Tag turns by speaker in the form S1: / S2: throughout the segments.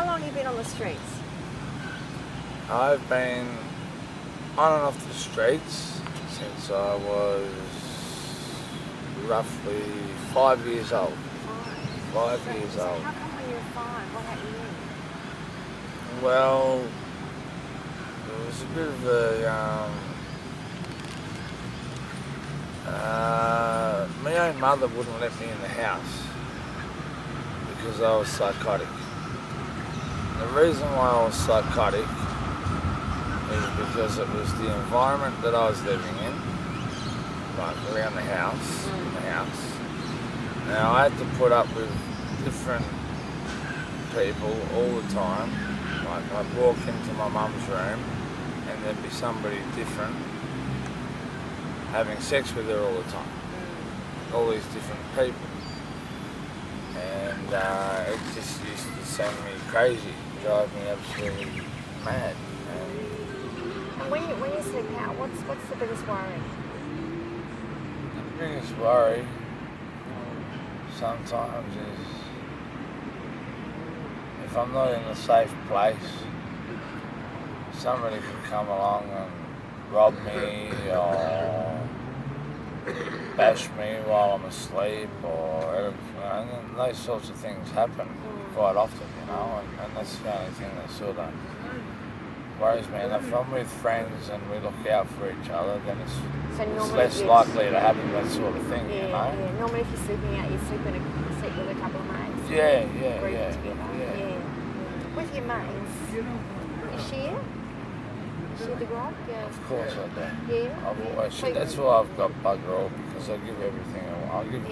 S1: How long have you been on the streets?
S2: I've been on and off the streets since I was roughly 5 years old. 5 years old.
S1: How come when you were 5? What happened then?
S2: Well, it was a bit of a... my own mother wouldn't let me in the house because I was psychotic. The reason why I was psychotic is because it was the environment that I was living in, like around the house, Now I had to put up with different people all the time. Like I'd walk into my mum's room and there'd be somebody different having sex with her all the time. All these different people. And it just used to send me crazy, drive me absolutely mad.
S1: And when you sleep out, what's the biggest worry?
S2: The biggest worry sometimes is if I'm not in a safe place, somebody could come along and rob me or bash me while I'm asleep, or and those sorts of things happen quite often, and that's the only thing that sort of worries me. And if I'm with friends and we look out for each other, then it's less likely to happen, that sort of thing,
S1: Yeah. Normally if you're sleeping out, you sleep with a couple of mates.
S2: Yeah.
S1: With your mates, you share? Share the grog? Yeah.
S2: Of course I do.
S1: Yeah?
S2: I've always shared. That's why I've got bugger all, because I give everything I'll give.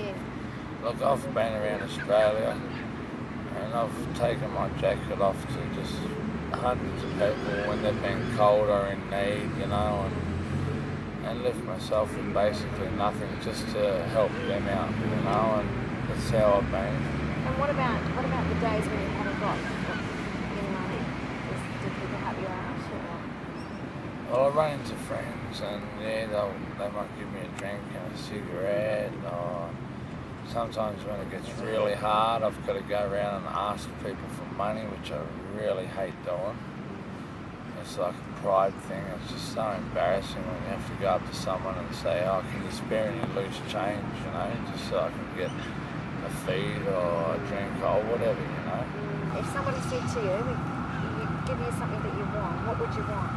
S2: Look, I've been around Australia and I've taken my jacket off to just hundreds of people when they've been cold or in need, and left myself with basically nothing just to help them out, and that's how I've been.
S1: And what about the days when you haven't got any money? Do people help you out?
S2: Well, I run into friends and they might give me a drink and a cigarette, or sometimes when it gets really hard I've got to go around and ask people for money, which I really hate doing. It's like a pride thing. It's just so embarrassing when you have to go up to someone and say, oh, can you spare any loose change, just so I can get a feed or a drink or whatever,
S1: If somebody said to you, we give you something that you want, what would you want?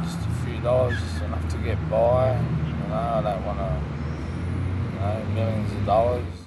S2: Just a few dollars, just enough to get by. I don't want to, millions of dollars.